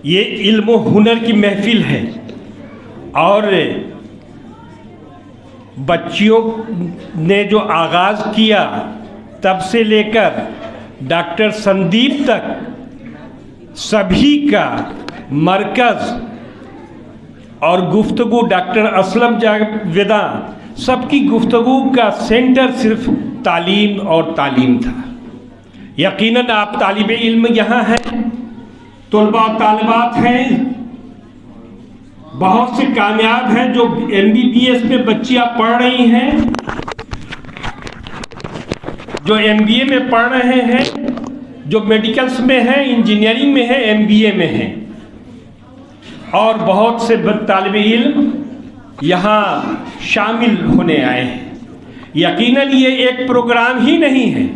یہ علم و ہنر کی محفل ہے اور بچیوں نے جو آغاز کیا تب سے لے کر ڈاکٹر سندیپ تک سبھی کا مرکز اور گفتگو ڈاکٹر اسلم جاویداں سب کی گفتگو کا سینٹر صرف تعلیم اور تعلیم تھا۔ یقیناً آپ طالب علم یہاں ہیں، طلباء و طالبات ہیں، بہت سے کامیاب ہیں جو MBBS میں بچیاں پڑھ رہی ہیں، جو MBA میں پڑھ رہے ہیں، جو میڈیکلز میں ہیں، انجینئرنگ میں ہیں، MBA میں ہیں، اور بہت سے طالب علم یہاں شامل ہونے آئے ہیں۔ یقیناً یہ ایک پروگرام ہی نہیں ہے۔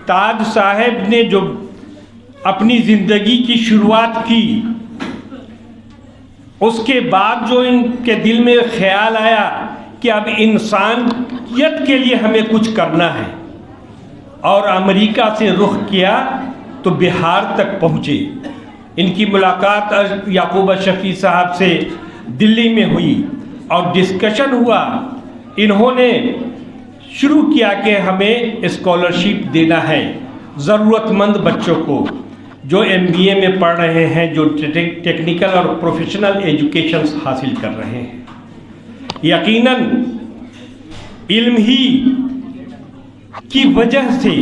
تاج صاحب نے جو اپنی زندگی کی شروعات کی، اس کے بعد جو ان کے دل میں خیال آیا کہ اب انسانیت کے لیے ہمیں کچھ کرنا ہے، اور امریکہ سے رخ کیا تو بہار تک پہنچے۔ ان کی ملاقات یعقوب اشرفی صاحب سے دلی میں ہوئی اور ڈسکشن ہوا۔ انہوں نے شروع کیا کہ ہمیں اسکالرشپ دینا ہے ضرورت مند بچوں کو جو MBA میں پڑھ رہے ہیں، جو ٹیکنیکل اور پروفیشنل ایجوکیشنز حاصل کر رہے ہیں۔ یقیناً علم ہی کی وجہ سے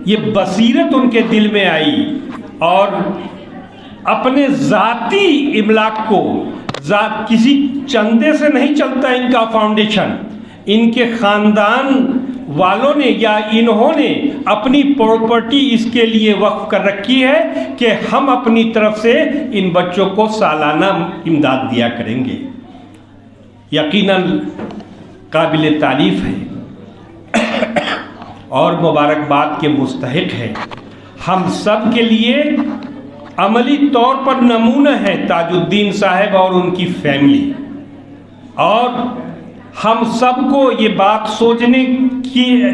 یہ بصیرت ان کے دل میں آئی، اور اپنے ذاتی املاک کو کسی چندے سے نہیں چلتا ان کا فاؤنڈیشن، ان کے خاندان والوں نے یا انہوں نے اپنی پراپرٹی اس کے لیے وقف کر رکھی ہے کہ ہم اپنی طرف سے ان بچوں کو سالانہ امداد دیا کریں گے۔ یقیناً قابل تعریف ہے اور مبارکباد کے مستحق ہے۔ ہم سب کے لیے عملی طور پر نمونہ ہے تاج الدین صاحب اور ان کی فیملی، اور ہم سب کو یہ بات سوچنے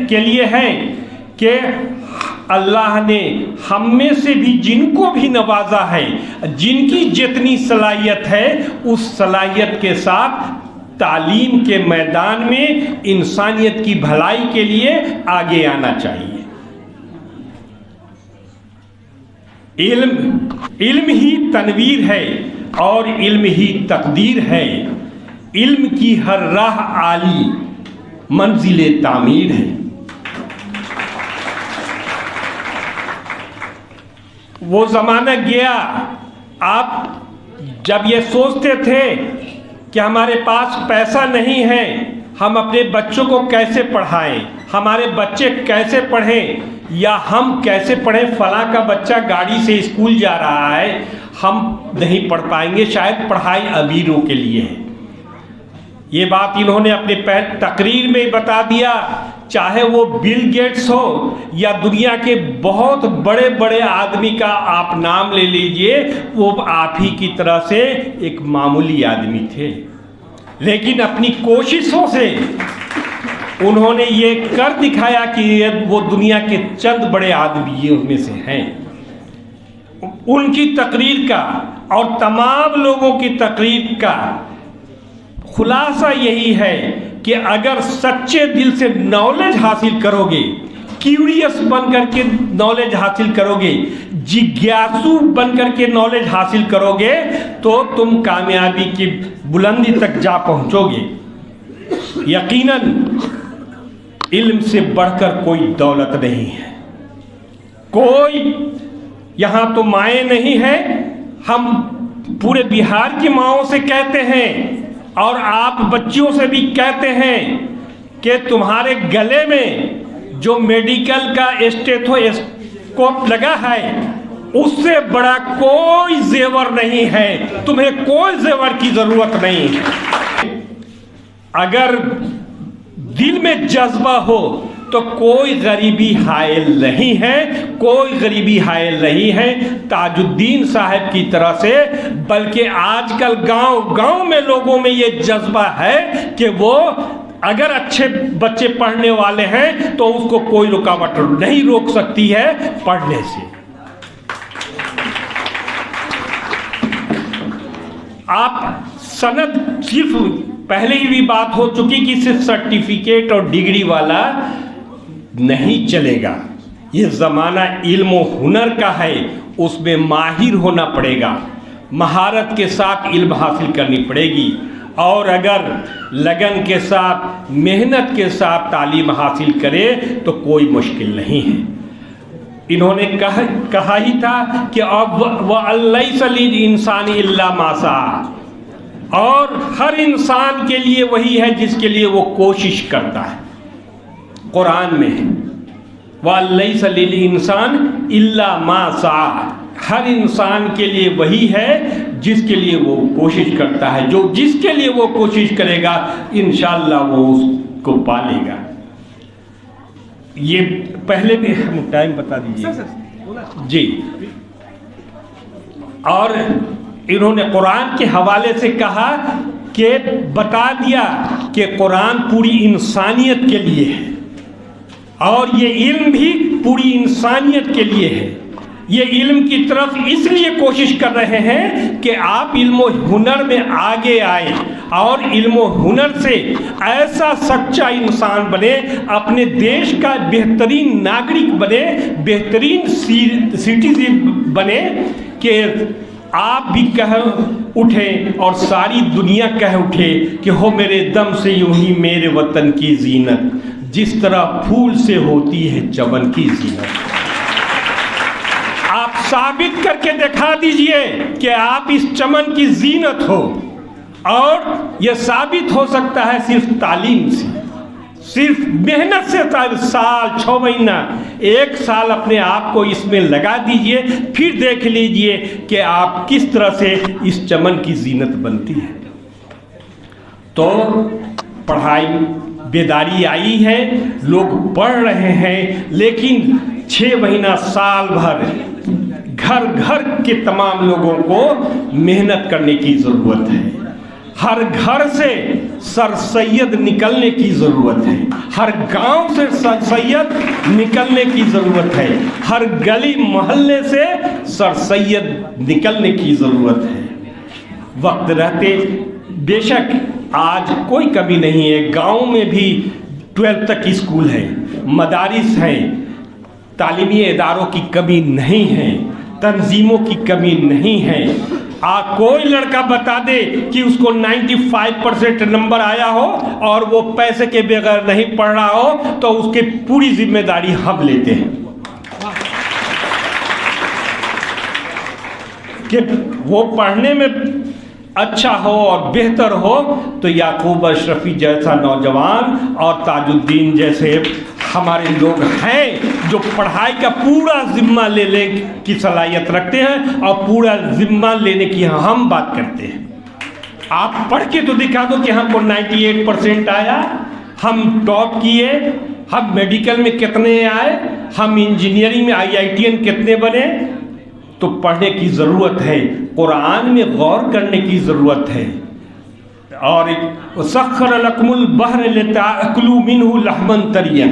کے لیے ہے کہ اللہ نے ہم میں سے بھی جن کو بھی نوازا ہے، جن کی جتنی صلاحیت ہے، اس صلاحیت کے ساتھ تعلیم کے میدان میں انسانیت کی بھلائی کے لیے آگے آنا چاہیے۔ علم ہی تنویر ہے اور علم ہی تقدیر ہے، علم کی ہر راہ عالی منزل تعمیر ہے۔ وہ زمانہ گیا آپ جب یہ سوچتے تھے کہ ہمارے پاس پیسہ نہیں ہے، ہم اپنے بچوں کو کیسے پڑھائیں، ہمارے بچے کیسے پڑھیں، یا ہم کیسے پڑھیں، فلاں کا بچہ گاڑی سے اسکول جا رہا ہے، ہم نہیں پڑھ پائیں گے، شاید پڑھائی امیروں کے لیے ہے۔ یہ بات انہوں نے اپنے تقریر میں بتا دیا، چاہے وہ بل گیٹس ہو یا دنیا کے بہت بڑے بڑے آدمی کا آپ نام لے لیجئے، وہ آپ ہی کی طرح سے ایک معمولی آدمی تھے، لیکن اپنی کوششوں سے انہوں نے یہ کر دکھایا کہ وہ دنیا کے چند بڑے آدمیوں میں سے ہیں۔ ان کی تقریر کا اور تمام لوگوں کی تقریر کا خلاصہ یہی ہے کہ اگر سچے دل سے نالج حاصل کرو گے، کیوریس بن کر کے نالج حاصل کرو گے، جگیاسو بن کر کے نالج حاصل کرو گے، تو تم کامیابی کی بلندی تک جا پہنچو گے۔ یقیناً علم سے بڑھ کر کوئی دولت نہیں ہے، کوئی یہاں تو مائیں نہیں ہے، ہم پورے بہار کی ماؤں سے کہتے ہیں اور آپ بچیوں سے بھی کہتے ہیں کہ تمہارے گلے میں جو میڈیکل کا اسٹیتھوسکوپ لگا ہے اس سے بڑا کوئی زیور نہیں ہے، تمہیں کوئی زیور کی ضرورت نہیں ہے۔ اگر دل میں جذبہ ہو تو کوئی غریبی حائل نہیں ہے، کوئی غریبی حائل نہیں ہے تاج الدین صاحب کی طرح سے، بلکہ آج کل گاؤں گاؤں میں لوگوں میں یہ جذبہ ہے کہ وہ اگر اچھے بچے پڑھنے والے ہیں تو اس کو کوئی رکاوٹ نہیں روک سکتی ہے پڑھنے سے۔ آپ سند صرف پہلے ہی بھی بات ہو چکی کہ صرف سرٹیفکیٹ اور ڈگری والا نہیں چلے گا. یہ زمانہ علم و ہنر کا ہے، اس میں ماہر ہونا پڑے گا، مہارت کے ساتھ علم حاصل کرنی پڑے گی، اور اگر لگن کے ساتھ محنت کے ساتھ تعلیم حاصل کرے تو کوئی مشکل نہیں ہے. انہوں نے کہا ہی تھا کہ اب وَلَيْسَ لِلْإِنسَانِ إِلَّا مَا سَعَى، اور ہر انسان کے لیے وہی ہے جس کے لیے وہ کوشش کرتا ہے. قرآن میں وَلَيْسَ لِلْإِنسَانِ إِلَّا مَا سَعَى، ہر انسان کے لیے وہی ہے جس کے لیے وہ کوشش کرتا ہے. جو جس کے لیے وہ کوشش کرے گا انشاءاللہ وہ اس کو پالے گا. یہ پہلے بھی ٹائم بتا دیجیے جی. اور انہوں نے قرآن کے حوالے سے کہا کہ بتا دیا کہ قرآن پوری انسانیت کے لیے ہے، اور یہ علم بھی پوری انسانیت کے لیے ہے. یہ علم کی طرف اس لیے کوشش کر رہے ہیں کہ آپ علم و ہنر میں آگے آئیں اور علم و ہنر سے ایسا سچا انسان بنے، اپنے دیش کا بہترین ناگرک بنے، بہترین سٹیزن بنے کہ آپ بھی کہہ اٹھیں اور ساری دنیا کہہ اٹھے کہ ہو میرے دم سے یوں ہی میرے وطن کی زینت، جس طرح پھول سے ہوتی ہے چمن کی زینت. آپ ثابت کر کے دکھا دیجئے کہ آپ اس چمن کی زینت ہو، اور یہ ثابت ہو سکتا ہے صرف تعلیم سے، صرف محنت سے. سال 6 مہینہ 1 سال اپنے آپ کو اس میں لگا دیجئے، پھر دیکھ لیجئے کہ آپ کس طرح سے اس چمن کی زینت بنتی ہے. تو پڑھائی بیداری آئی ہے، لوگ پڑھ رہے ہیں، لیکن 6 مہینہ سال بھر گھر گھر کے تمام لوگوں کو محنت کرنے کی ضرورت ہے. ہر گھر سے سر سید نکلنے کی ضرورت ہے، ہر گاؤں سے سر سید نکلنے کی ضرورت ہے، ہر گلی محلے سے سر سید نکلنے کی ضرورت ہے. وقت رہتے بے شک آج کوئی کمی نہیں ہے، گاؤں میں بھی 12 تک اسکول ہے، مدارس ہیں، تعلیمی اداروں کی کمی نہیں ہے، تنظیموں کی کمی نہیں ہے. کوئی لڑکا بتا دے کہ اس کو 95% نمبر آیا ہو اور وہ پیسے کے بغیر نہیں پڑھ رہا ہو تو اس کی پوری ذمہ داری ہم لیتے ہیں کہ وہ پڑھنے میں اچھا ہو اور بہتر ہو. تو یعقوب اشرفی جیسا نوجوان اور تاج الدین جیسے ہمارے لوگ ہیں جو پڑھائی کا پورا ذمہ لینے کی صلاحیت رکھتے ہیں اور پورا ذمہ لینے کی ہم بات کرتے ہیں. آپ پڑھ کے تو دکھا دو کہ ہم کو 98% آیا، ہم ٹاپ کیے، ہم میڈیکل میں کتنے آئے، ہم انجینئرنگ میں IITN کتنے بنے. تو پڑھنے کی ضرورت ہے، قرآن میں غور کرنے کی ضرورت ہے. اور سخر لکم البحر لتاکلوا منہ لحما طریا،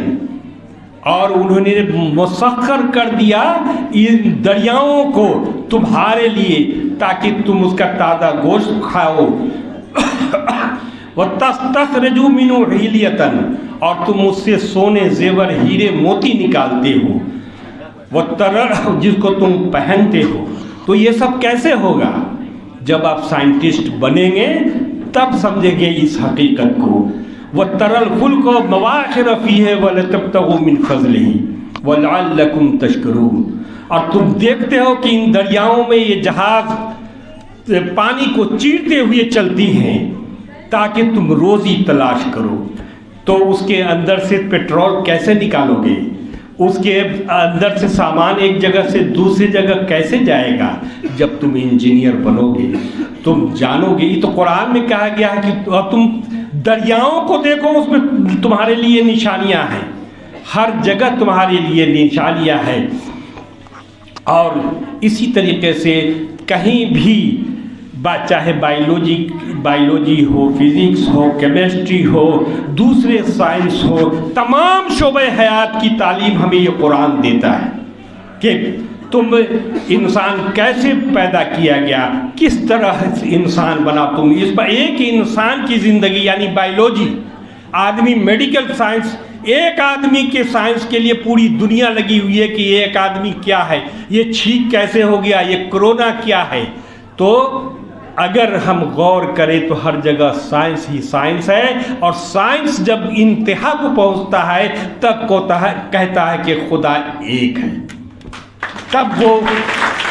اور انہوں نے مسخر کر دیا ان دریاؤں کو تمہارے لیے تاکہ تم اس کا تازہ گوشت کھاؤ. وَتَسْتَخْرِجُوا مِنْهُ حِلْيَةً، اور تم اس سے سونے زیور ہیرے موتی نکالتے ہو، جس کو تم پہنتے ہو. تو یہ سب کیسے ہوگا؟ جب آپ سائنٹسٹ بنیں گے تب سمجھیں گے اس حقیقت کو. وَتَرَى الْفُلْكَ مَوَاخِرَ فِيهِ وَلَتَبْتَغُوا مِنْ فَضْلِهِ وَلَعَلَّكُمْ تَشْكُرُونَ. اور تم دیکھتے ہو کہ ان دریاؤں میں یہ جہاز پانی کو چیرتے ہوئے چلتی ہیں تاکہ تم روزی تلاش کرو. تو اس کے اندر سے پیٹرول کیسے نکالو گے؟ اس کے اندر سے سامان ایک جگہ سے دوسری جگہ کیسے جائے گا؟ جب تم انجینئر بنو گے تم جانو گے. تو قرآن میں کہا گیا ہے کہ تم دریاؤں کو دیکھو، اس میں تمہارے لیے نشانیاں ہیں، ہر جگہ تمہارے لیے نشانیاں ہیں. اور اسی طریقے سے کہیں بھی چاہے بائیولوجی ہو، فزکس ہو، کیمسٹری ہو، دوسرے سائنس ہو، تمام شعبہ حیات کی تعلیم ہمیں یہ قرآن دیتا ہے کہ تم انسان کیسے پیدا کیا گیا, کس طرح انسان بنا تم. اس پر ایک انسان کی زندگی یعنی بایولوجی, آدمی میڈیکل سائنس, ایک آدمی کے سائنس کے لیے پوری دنیا لگی ہوئی ہے کہ ایک آدمی کیا ہے, یہ چھینک کیسے ہو گیا, یہ کرونا کیا ہے. تو اگر ہم غور کریں تو ہر جگہ سائنس ہی سائنس ہے, اور سائنس جب انتہا کو پہنچتا ہے تب کہتا ہے کہ خدا ایک ہے. تب وہ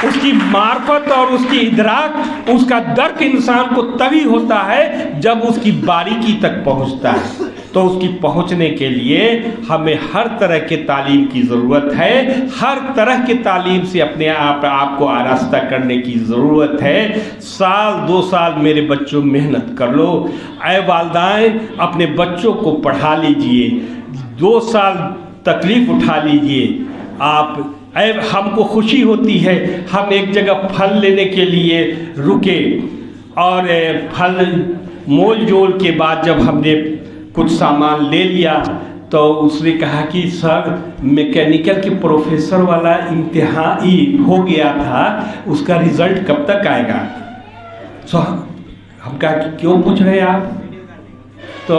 اس کی معرفت اور اس کی ادراک, اس کا درک انسان کو تبھی ہوتا ہے جب اس کی باریکی تک پہنچتا ہے. تو اس کی پہنچنے کے لیے ہمیں ہر طرح کے تعلیم کی ضرورت ہے, ہر طرح کے تعلیم سے اپنے آپ کو آراستہ کرنے کی ضرورت ہے. سال 2 سال میرے بچوں محنت کر لو, اے والدین اپنے بچوں کو پڑھا لیجئے, 2 سال تکلیف اٹھا لیجئے آپ. ہم کو خوشی ہوتی ہے ہم ایک جگہ پھل لینے کے لیے رکے, اور پھل مول جول کے بعد جب ہم نے کچھ سامان لے لیا تو اس نے کہا کہ سر میکینیکل کے پروفیسر والا امتحان ہو گیا تھا, اس کا رزلٹ کب تک آئے گا. ہم کہا کہ کیوں پوچھ رہے ہیں آپ. تو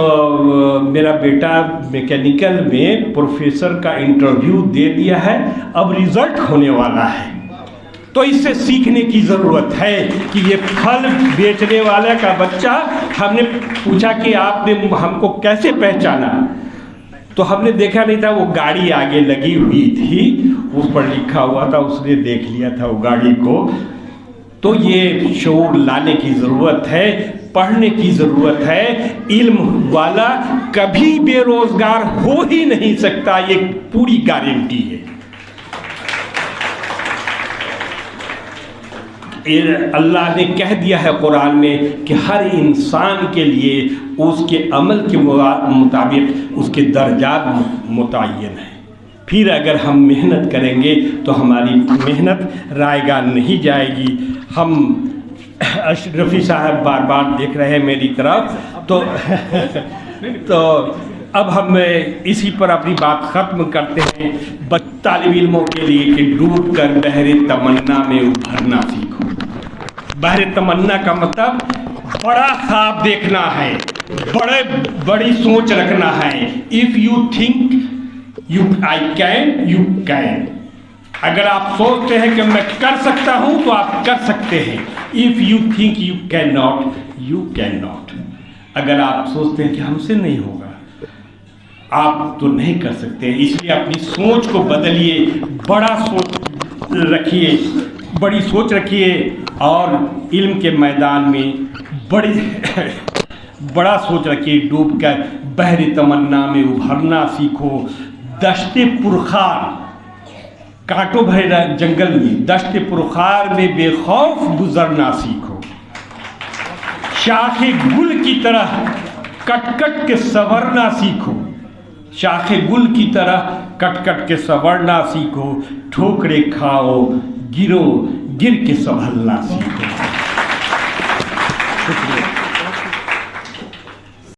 میرا بیٹا میکینیکل میں پروفیسر کا انٹرویو دے دیا ہے, اب رزلٹ ہونے والا ہے. تو اس سے سیکھنے کی ضرورت ہے کہ یہ پھل بیچنے والے کا بچہ, ہم نے پوچھا کہ آپ نے ہم کو کیسے پہچانا, تو ہم نے دیکھا نہیں تھا, وہ گاڑی آگے لگی ہوئی تھی, اس پر لکھا ہوا تھا, اس نے دیکھ لیا تھا وہ گاڑی کو. تو یہ شعور لانے کی ضرورت ہے, پڑھنے کی ضرورت ہے. علم والا کبھی بے روزگار ہو ہی نہیں سکتا, یہ پوری گارنٹی ہے. اللہ نے کہہ دیا ہے قرآن میں کہ ہر انسان کے لیے اس کے عمل کے مطابق اس کے درجات متعین ہیں. پھر اگر ہم محنت کریں گے تو ہماری محنت رائے گاہ نہیں جائے گی. ہم رفیع صاحب بار بار دیکھ رہے ہیں میری طرف, تو اب ہم اسی پر اپنی بات ختم کرتے ہیں. طالب علموں کے لیے کہ ڈوب کر بحر تمنا میں ابھرنا سیکھو. بحر تمنا کا مطلب بڑا خواب دیکھنا ہے, بڑی سوچ رکھنا ہے. If you think I can, you can. اگر آپ سوچتے ہیں کہ میں کر سکتا ہوں تو آپ کر سکتے ہیں. If you think you cannot, you cannot. اگر آپ سوچتے ہیں کہ ہم سے نہیں ہوگا, آپ تو نہیں کر سکتے. اس لیے اپنی سوچ کو بدلیے, بڑی سوچ رکھیے, اور علم کے میدان میں بڑا سوچ رکھیے. ڈوب کر بحر تمنا میں ابھرنا سیکھو. دشت پرخار, کانٹوں بھرے جنگل میں دشت پرخار میں بے خوف گزرنا سیکھو. شاخ گل کی طرح کٹ کٹ کے سنورنا سیکھو. شاخ گل کی طرح کٹ کٹ کے سنورنا سیکھو. ٹھوکریں کھاؤ, گر کے سنبھلنا سیکھو.